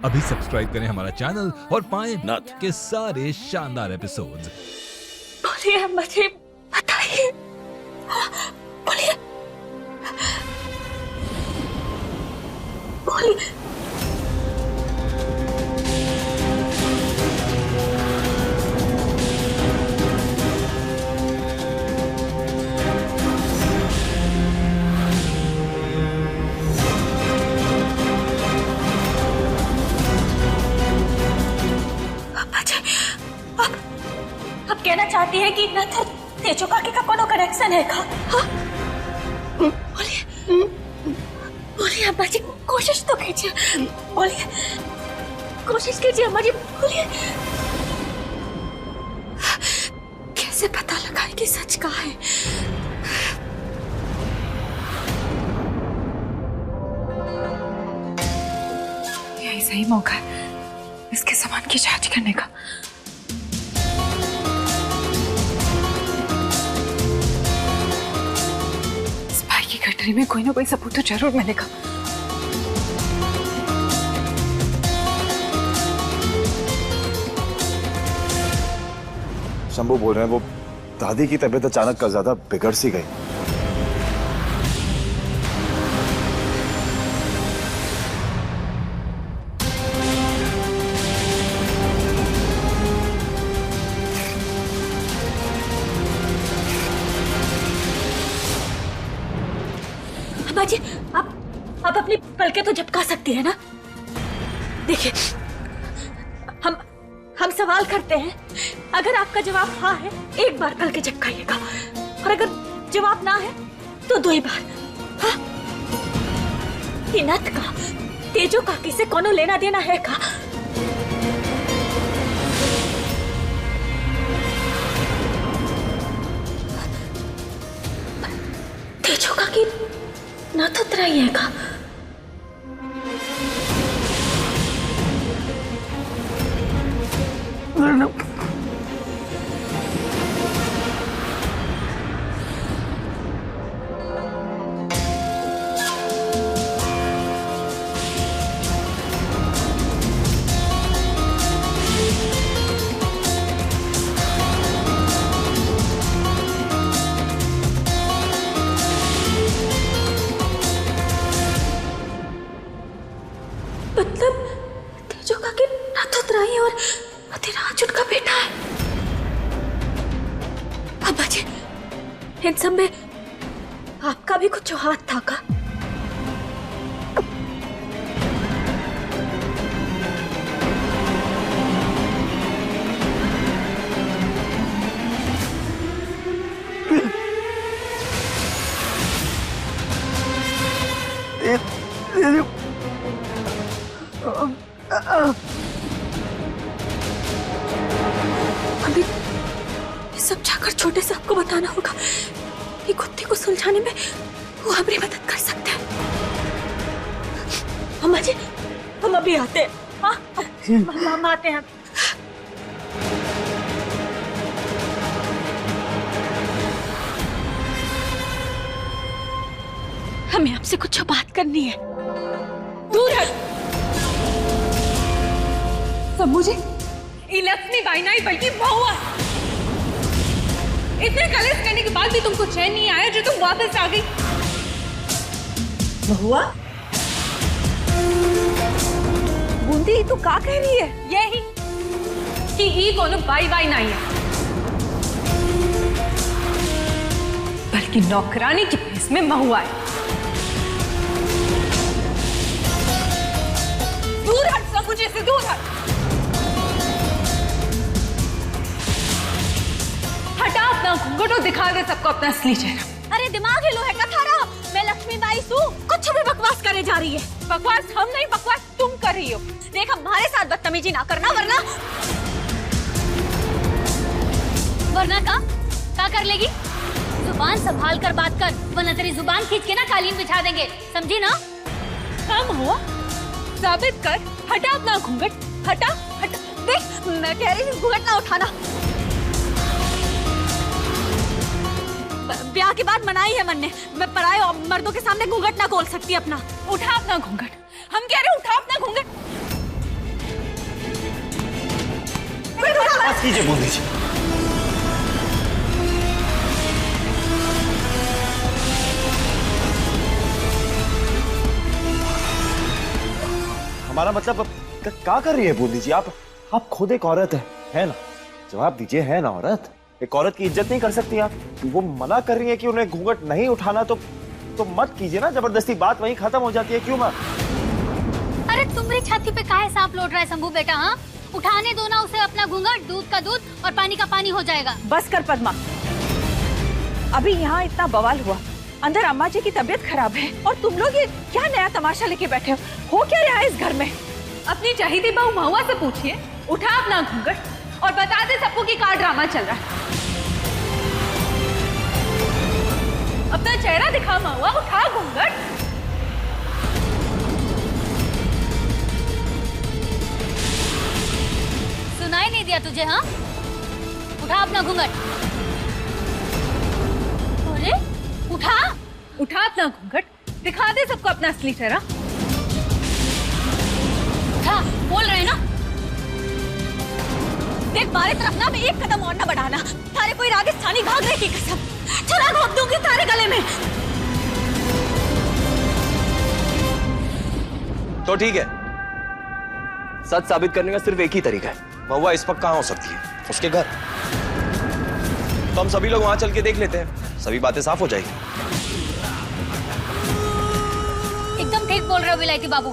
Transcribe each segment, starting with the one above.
अभी सब्सक्राइब करें हमारा चैनल और पाएं नाथ के सारे शानदार एपिसोड्स। बोलिए, मुझे बताइए, बोलिए, बोलिए। आप कहना चाहती है कि न तो तेजो काकी का कोनो कनेक्शन है का? हाँ? बोलिए, बोलिए अम्मा जी, कोशिश तो कीजिए, बोलिए, कोशिश कीजिए अम्मा जी, बोलिए। कैसे पता लगाए कि सच कहा है? यही सही मौका है इसके सामान की जांच करने का। गठरी में कोई ना कोई सबूत तो जरूर मिलेगा। शंभू बोल रहे हैं वो दादी की तबीयत अचानक ज्यादा बिगड़ सी गई। जी, आप अपनी पलकें तो झपका सकती है ना? देखिए, हम सवाल करते हैं, अगर आपका जवाब हाँ है एक बार पलकें झपकाइएगा, और अगर जवाब ना है तो 2 बार। हाँ? नथ का तेजो काकी से कोनो लेना देना है का? तेजो काकी ना तो उतराइएगा। मतलब तेजो काकी ना तो उतराई और अधिराज उनका बेटा है। अब्बा जी, इन सब में आपका भी कुछ हाथ था का? अभी ये सब जाकर छोटे से आपको बताना होगा कि कुत्ते को सुलझाने में वो हमारी मदद कर सकते हैं। अम्मा जी, हम अभी आते हैं। हाँ, हम आते हैं। हमें आपसे कुछ बात करनी है। दूर हट। मुझे लक्ष्मी बाई नहीं बल्कि बहुआ। इतने कलेश करने के बाद भी तुमको चैन नहीं आया जो तुम वापस आ गई। बहुआ, बूंदी तू क्या कह रही है? यही कि ई कोनो बाई बाई नहीं है, बल्कि नौकरानी की भेस में महुआ है। दूर हट सब, मुझे से दूर हट। हटा अपना घूंघट और दिखा दे सबको अपना असली चेहरा। अरे दिमाग हिलो है का थारा? मैं लक्ष्मी बाई सू, कुछ भी बकवास करे जा रही है। बकवास हम नहीं, बकवास तुम कर रही हो। देख, हमारे साथ बदतमीजी ना करना, वरना का कर लेगी? जुबान संभाल कर बात कर, वरना तेरी जुबान खींच के ना कालीन बिछा देंगे, समझी ना? हम हो साबित कर। हटा अपना घूंघट, हटा हटा। देख, मैं कह रही हूँ घूंघट ना उठाना। ब्याह के बाद मनाई है मन ने, मैं पराये मर्दों के सामने घूंघट ना खोल सकती अपना। उठा अपना घूंघट, हम कह रहे उठा अपना घूंघट। कीजिए बूंदी जी। हमारा मतलब क्या कर रही है बूंदी जी? आप खुद एक औरत है ना? जवाब दीजिए, है ना औरत? एक औरत की इज्जत नहीं कर सकती आप? वो मना कर रही है कि उन्हें घूंघट नहीं उठाना, तो मत कीजिए ना जबरदस्ती, बात वहीं खत्म हो जाती है। क्यों माँ? अरे तुम्हारी छाती पे काहे सांप लौट रहा है शंभू बेटा? हाँ, उठाने दो ना उसे अपना घूंघट, दूध का दूध और पानी का पानी हो जाएगा। बस कर पद्मा, अभी यहाँ इतना बवाल हुआ, अंदर अम्मा जी की तबीयत खराब है और तुम लोग ये क्या नया तमाशा लेके बैठे हो क्या रहा है इस घर में? अपनी चाहिदी बहू महुआ से पूछिए, उठा अपना घूंघट और बता दे सबको कि क्या ड्रामा चल रहा है। अपना चेहरा दिखा महुआ, उठा घूंघट। सुनाई नहीं दिया तुझे? हाँ, उठा अपना घूंघट। अरे उठा अपना घूंघट, दिखा दे सबको अपना असली चेहरा। उठा, बोल रहे ना। देख मारे तरफ ना, मैं एक कदम और ना बढ़ाना, थारे कोई राजस्थानी घाघरे की कसम चुरा घोंप दूंगी तारे गले में। तो ठीक है, सच साबित करने का सिर्फ एक ही तरीका है। महुआ इस वक्त कहाँ हो सकती है? उसके घर। तो हम सभी लोग वहां चल के देख लेते हैं, सभी बातें साफ हो जाएगी। एकदम ठीक बोल रहे हो विलायती बाबू।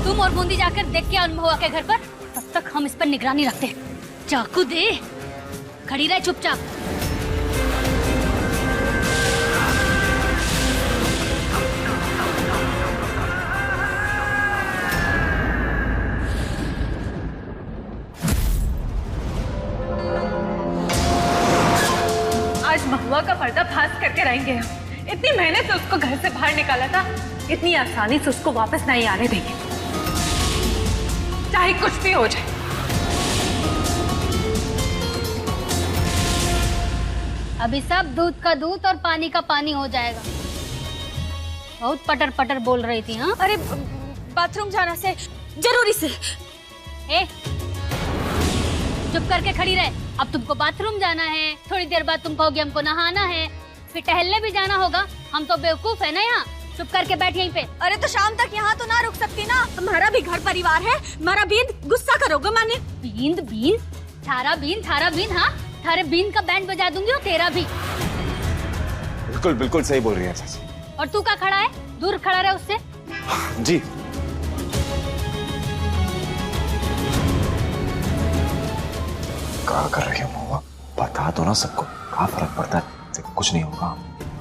तुम और बूंदी जाकर देख के आओ महुआ के घर पर, तब तक हम इस पर निगरानी रखते हैं। चाकू दे, खड़ी रहे चुपचाप। आज महुआ का पर्दाफाश करके रहेंगे हम। इतनी मेहनत से उसको घर से बाहर निकाला था, इतनी आसानी से उसको वापस नहीं आने देंगे, चाहे कुछ भी हो जाए। अभी सब दूध का दूध और पानी का पानी हो जाएगा। बहुत पटर पटर बोल रही थी। हाँ, अरे बाथरूम जाना से जरूरी से। ए, चुप करके खड़ी रहे। अब तुमको बाथरूम जाना है, थोड़ी देर बाद तुम कहोगे हमको नहाना है, फिर टहलने भी जाना होगा। हम तो बेवकूफ है ना यहाँ। चुप करके बैठ यहीं पे। अरे तो शाम तक यहाँ तो ना रुक सकती ना, हमारा भी घर परिवार है। हमारा बींद गुस्सा करोगे माने? बींद बींद, थारा बींद, हाँ, थारे बींद का बैंड बजा दूंगी और तेरा भी। बिल्कुल बिल्कुल सही बोल रही है चाची। और तू क्या खड़ा है? दूर खड़ा रहे उससे। जी क्या कर रही हो महुआ? बता दो ना सबको, क्या फर्क पड़ता है? देखो कुछ नहीं होगा,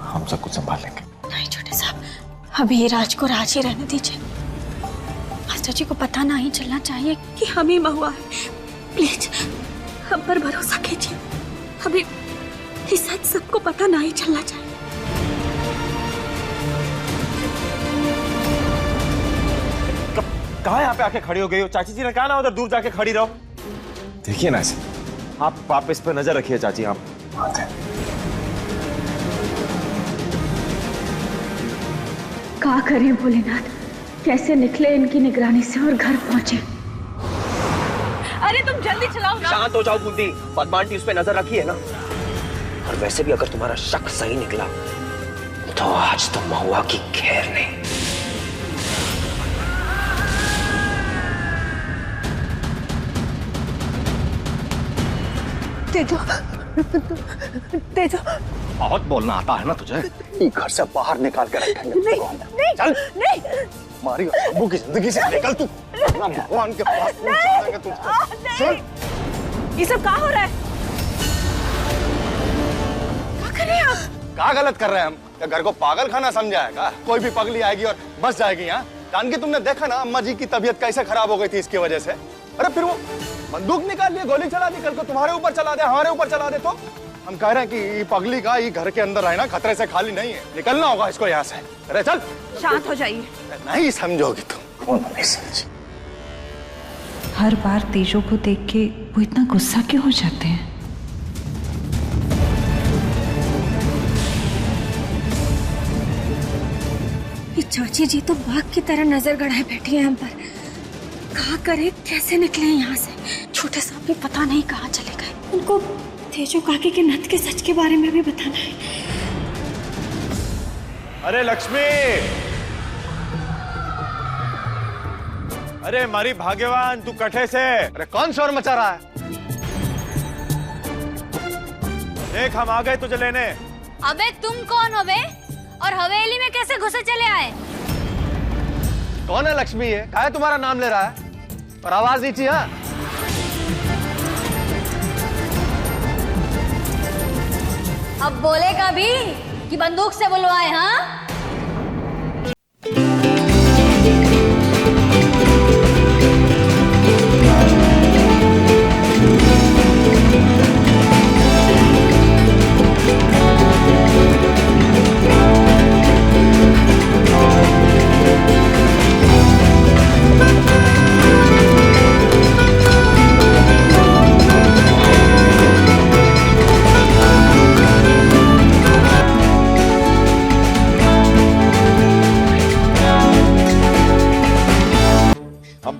हम सब कुछ संभाल लेंगे। नहीं छोटे साहब, अभी ये राज को राज ही रहने दीजिए। मास्टर जी को पता नहीं चलना चाहिए कि हम ही महुआ है। प्लीज हम पर भरोसा कीजिए, अभी ये सच सबको पता नहीं चलना चाहिए। कहाँ यहाँ पे आके खड़ी हो गई हो? चाची जी ने कहा ना उधर दूर जाके खड़ी रहो। देखिए ना ऐसे, आप इस पे नजर रखिए चाची। आप आते हैं। क्या करें भोलेनाथ, कैसे निकले इनकी निगरानी से और घर पहुंचे। अरे तुम जल्दी चलाओ ना। शांत हो जाओ बूंदी, पद्मा आंटी उस पे नजर रखी है ना। और वैसे भी अगर तुम्हारा शक सही निकला तो आज तो महुआ की खैर नहीं। दे दो, दे दो। बहुत बोलना आता है ना तुझे? घर से बाहर निकाल के रखेंगे। नहीं, नहीं, चल नहीं, मारी अबू की जिंदगी से निकल तू। अपना भगवान के पास पहुंचाएंगे तुझको। चल। ये सब क्या हो रहा है? क्या कर रहे हैं आप? क्या गलत कर रहे हैं हम? क्या घर को पागल खाना समझा है? क्या कोई भी पगली आएगी और बस जाएगी यहाँ? जान के तुमने देखा ना अम्मा जी की तबीयत कैसे खराब हो गई थी इसकी वजह से। अरे फिर वो बंदूक निकाल लिए, गोली चला दी, कल को तुम्हारे ऊपर चला दे, हमारे ऊपर चला दे तो हम कह रहे हैं कि ये पगली का ये घर के अंदर है ना, खतरे से खाली नहीं है, निकलना होगा इसको यहाँ से। अरे चल। शांत हो जाइए। नहीं समझोगी तुम। कौन नहीं समझी? हर बार तेजो को देख के वो इतना गुस्सा क्यों हो जाते हैं? ये चाची जी तो बाघ की तरह नजर गड़ाए बैठी है हम पर। कहा करे कैसे निकले यहाँ से। छोटे साहब भी पता नहीं कहाँ चले गए। उनको तेजो काकी के नथ के सच के बारे में भी बताना है। अरे लक्ष्मी, अरे मारी भाग्यवान, तू कठे से। अरे कौन शोर मचा रहा है? देख हम आ गए तुझे लेने। अबे तुम कौन हो बे? और हवेली में कैसे घुसे चले आए? कौन है लक्ष्मी? है क्या है तुम्हारा नाम ले रहा है और आवाज दीजिए। हाँ अब बोलेगा भी कि बंदूक से बुलवाए? हाँ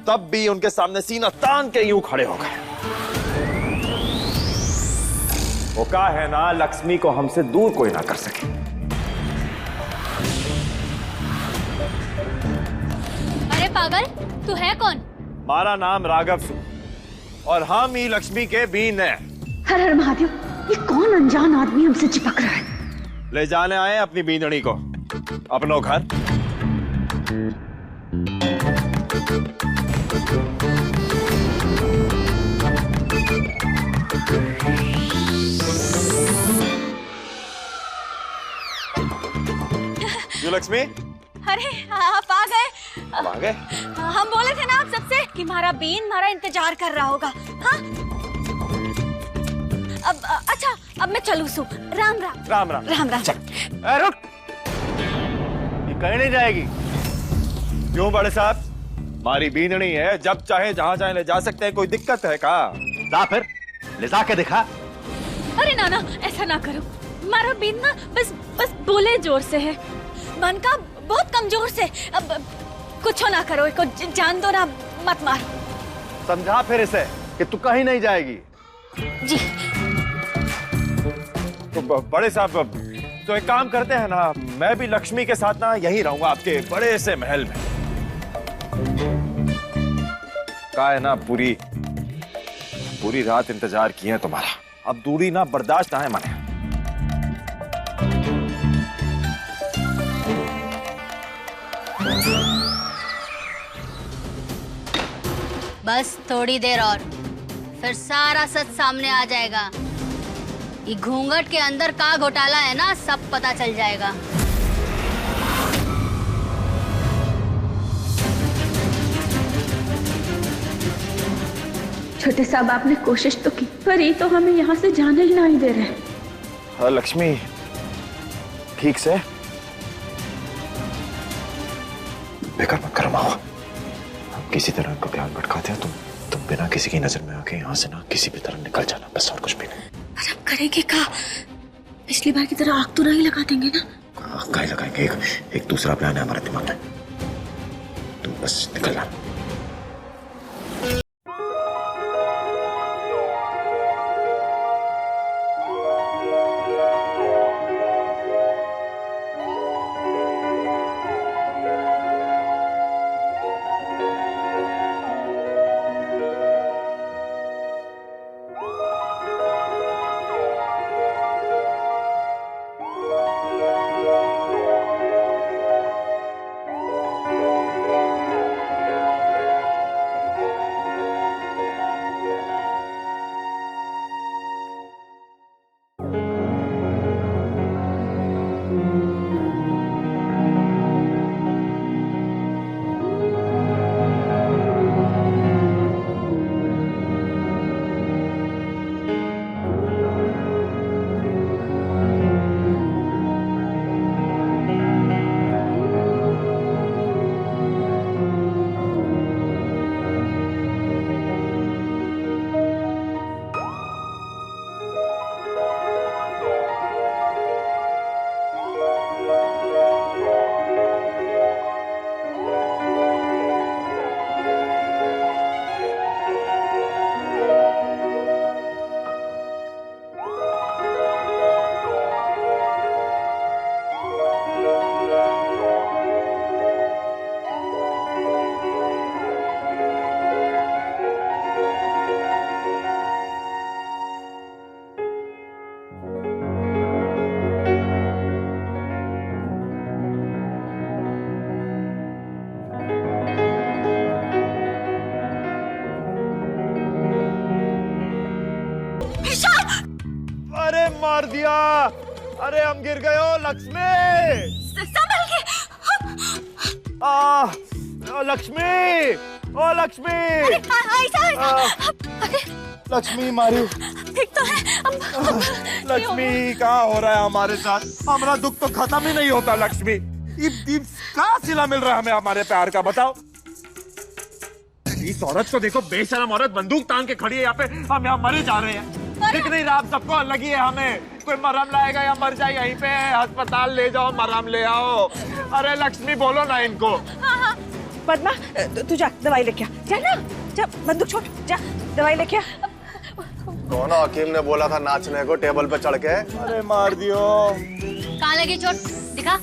तब भी उनके सामने सीना तान के यूं खड़े हो गए। वो कहा है ना, लक्ष्मी को हमसे दूर कोई ना कर सके। अरे पागल, तू है कौन? हमारा नाम राघव सिंह और हम ही लक्ष्मी के बीन हैं। हर हर महादेव, ये कौन अनजान आदमी हमसे चिपक रहा है? ले जाने आए अपनी बींदड़ी को अपनो घर। क्यों लक्ष्मी? अरे आप आ गए। अब आ गए? हम बोले थे ना आप सबसे कि हमारा बीन हमारा इंतजार कर रहा होगा। हाँ अब अच्छा, अब मैं चलूं सु। राम राम। राम राम। राम राम। रुक, ये कहीं नहीं जाएगी। क्यों बड़े साहब? हमारी बींदड़ी है, जब चाहे जहाँ चाहे ले जा सकते हैं। कोई दिक्कत है का? जा फिर ले जाके दिखा। अरे नाना, ऐसा ना करो। हमारा बीन ना बस बोले जोर से है, मन का बहुत कमजोर से। अब कुछ ना करो, इसको जान दो ना, मत मारो। समझा फिर इसे कि तू कहीं नहीं जाएगी। जी तो बड़े साहब, तो एक काम करते हैं ना, मैं भी लक्ष्मी के साथ ना यहीं रहूंगा आपके बड़े से महल में। का है ना, पूरी रात इंतजार किया तुम्हारा। अब दूरी ना बर्दाश्त ना है मने। बस थोड़ी देर और, फिर सारा सच सामने आ जाएगा। ये घूंघट के अंदर का घोटाला है ना, सब पता चल जाएगा। छोटे साहब, आपने कोशिश तो की, पर ये तो हमें यहाँ से जाने ही नहीं दे रहे। हाँ लक्ष्मी, ठीक से बेकार मत करो मावा। हम किसी तरह इनको ध्यान भटकाते हैं। तुम बिना किसी की नजर में आके यहाँ से ना किसी भी तरह निकल जाना, बस और कुछ भी नहीं। पर अब करेंगे क्या? पिछली बार की तरह आग तो नहीं लगा देंगे ना? आग का ही लगाएंगे। एक दूसरा प्लान है हमारे दिमाग में। तुम बस निकल जाना। मार दिया। अरे हम गिर गए हो लक्ष्मी। संभल के। लक्ष्मी, ओ लक्ष्मी। लक्ष्मी मारी। ठीक तो है। लक्ष्मी कहाँ हो रहा है हमारे साथ? हमारा दुख तो खत्म ही नहीं होता लक्ष्मी। कहाँ सिला मिल रहा है हमें हमारे प्यार का, बताओ। इस औरत को देखो, बेशरम औरत बंदूक तान के खड़ी है यहाँ पे। हम यहाँ मरे जा रहे हैं। दिख नहीं रहा आप सबको? लगी है हमें। कोई मरहम लाएगा या मर जाए यहीं पे? अस्पताल ले जाओ, मरहम ले आओ। अरे लक्ष्मी बोलो ना इनको। हाँ। पद्मा तू जा दवाई लेके आ। जा ना, जा बंदूक छोड़, जा दवाई लेके आ। दोनों हकीम ने बोला था नाचने को टेबल पे चढ़ के। अरे मार दियो। कहाँ लगी चोट? दिखा।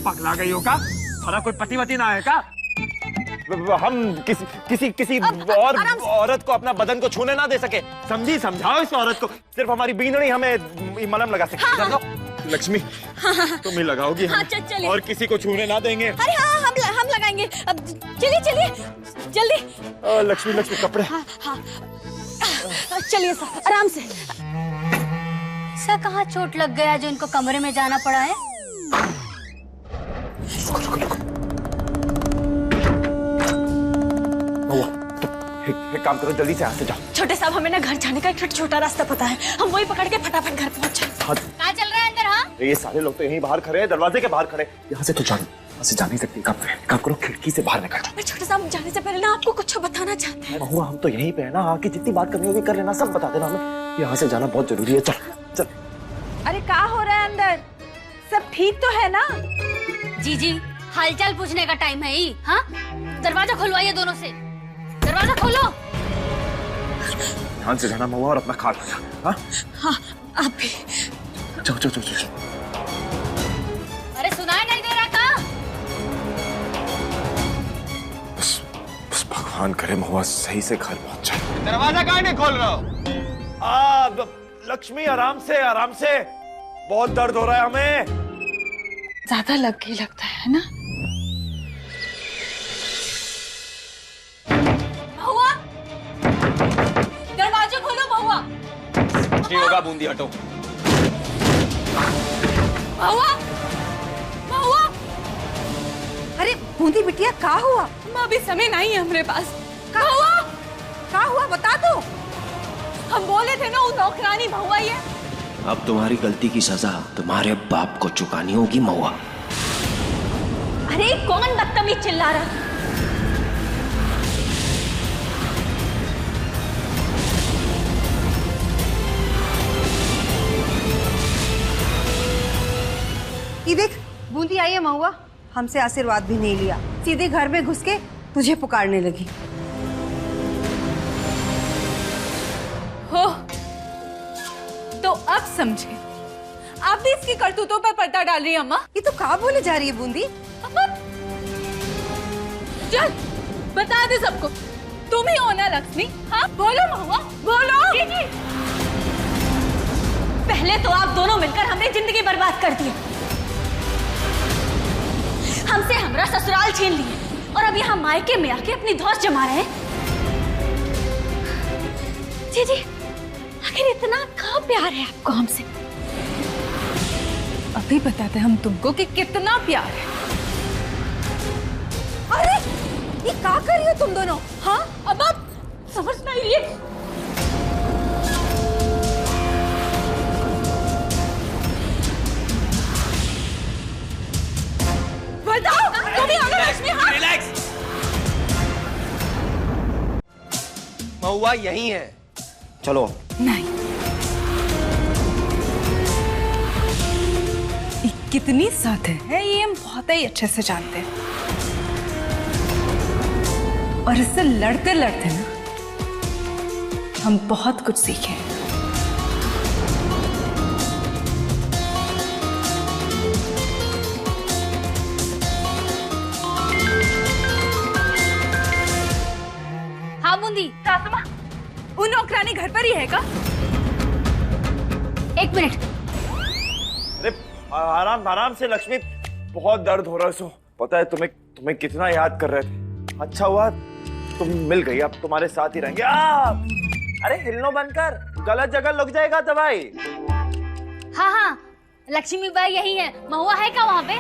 पगला गई हो का? हमारा कोई पति वती ना है का? हम किसी और औरत को अपना बदन को छूने ना दे सके? समझाओ इस औरत को। सिर्फ हमारी बीनड़ी हमें मलहम लगा सकती है। हाँ। लक्ष्मी तुम ही लगाओगी। हाँ, और किसी को छूने ना देंगे। अरे हाँ, हम लगाएंगे। अब चलिए जल्दी। लक्ष्मी कपड़े। हाँ। चलिए सर, आराम से। सर कहाँ चोट लग गया जो इनको कमरे में जाना पड़ा है? रुको। एक काम करो, जल्दी से यहाँ से जाओ। छोटे साहब, हमें ना घर जाने का एक छोटा रास्ता पता है। हम वही पकड़ के फटाफट घर पहुँच जाए। कहाँ चल रहा है अंदर? हाँ ये सारे लोग तो यहीं बाहर खड़े हैं, दरवाजे के बाहर खड़े। यहाँ से तो जा नहीं सकती। काम करो, खिड़की से बाहर निकल जाओ। छोटे साहब, जाने से पहले ना आपको कुछ बताना चाहते हैं। महुआ, हम तो यहीं पे है ना, आके जितनी बात करनी होगी कर लेना, सब बता देना हमें। यहाँ से जाना बहुत जरूरी है। चल। अरे क्या हो रहा है अंदर? सब ठीक तो है ना? जी हालचाल पूछने का टाइम है ही। हाँ, दरवाजा खुलवाइए दोनों से। दरवाजा खोलो। ध्यान से जाना महुआ, और अपना ख्याल रखना। हाँ, आप भी। चलो। अरे सुनाई नहीं दे रहा का? बस भगवान करे महुआ सही से घर पहुंच जाए। दरवाजा काहे नहीं खोल रहा हो? लक्ष्मी आराम से। बहुत दर्द हो रहा है हमें। ज्यादा लग गई लगता है ना? महुआ, दरवाजा खोलो महुआ। नहीं होगा, बूंदी हटो। महुआ। अरे बूंदी बिटिया, क्या हुआ? अभी समय नहीं है हमारे पास। क्या हुआ बता दो। हम बोले थे ना, वो नौकरानी महुआ ही है। अब तुम्हारी गलती की सजा तुम्हारे बाप को चुकानी होगी महुआ। अरे कौन बदतमीज चिल्ला रहा? ये देख, बूंदी आई है महुआ। हमसे आशीर्वाद भी नहीं लिया, सीधे घर में घुस के तुझे पुकारने लगी। हो तो अब समझे, आप भी इसकी करतूतों पर पर्दा डाल रही है अम्मा। ये तो कहाँ बोले जा रही है बूंदी? अम्मा चल बता दे सबको, तुम ही हो ना लक्ष्मी? हाँ बोलो महुआ, बोलो। जी। पहले तो आप दोनों मिलकर हमें जिंदगी बर्बाद कर दी, हमसे हमारा ससुराल छीन लिए, और अब यहाँ मायके में आके अपनी धौंस जमा रहे हैं। जी आखिर इतना कहाँ प्यार है आपको हमसे? अभी बताते हम तुमको कि कितना प्यार है। अरे ये क्या कर रही हो तुम दोनों? हाँ अब आप समझ नहीं रही। बताओ तुम ही हो ना लक्ष्मी? हाँ रिलैक्स। महुआ यही है। चलो। नहीं, ये कितनी साथे है ये हम बहुत ही अच्छे से जानते हैं, और इससे लड़ते लड़ते ना हम बहुत कुछ सीखे। हाँ बूंदी। सासू माँ, वो नौकरानी घर पर ही है का? एक मिनट। अरे आराम से लक्ष्मी, बहुत दर्द हो रहा है। सो पता है तुम्हें कितना याद कर रहे थे। अच्छा हुआ तुम मिल गई, अब तुम्हारे साथ ही रहेंगे। अरे हिलनो बनकर, गलत जगह लग जाएगा दवाई। हाँ हाँ, लक्ष्मी बाई यही है। महुआ है क्या वहाँ पे?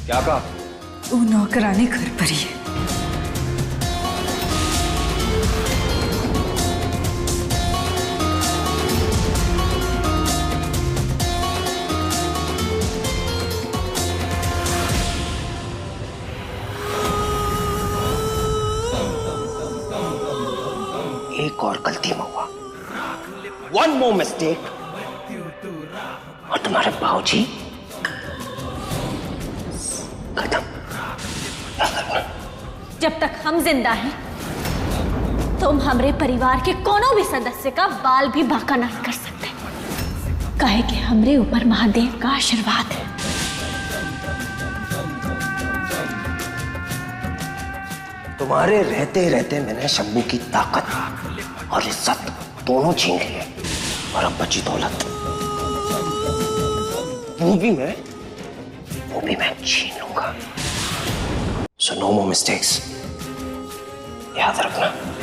क्या कहा? वो नौकरानी घर पर ही है। एक और गलती महुआ, वन मोर मिस्टेक और तुम्हारे बाबूजी खत्म। जब तक हम जिंदा हैं तुम हमरे परिवार के कोनो भी सदस्य का बाल भी बांका नहीं कर सकते, काहे कि हमरे ऊपर महादेव का आशीर्वाद है। तुम्हारे रहते रहते मैंने शंभू की ताकत और इज्जत दोनों छीन ली है, और अब बची दौलत वो भी मैं छीन लूंगा। सो नो मोर मिस्टेक्स, याद रखना।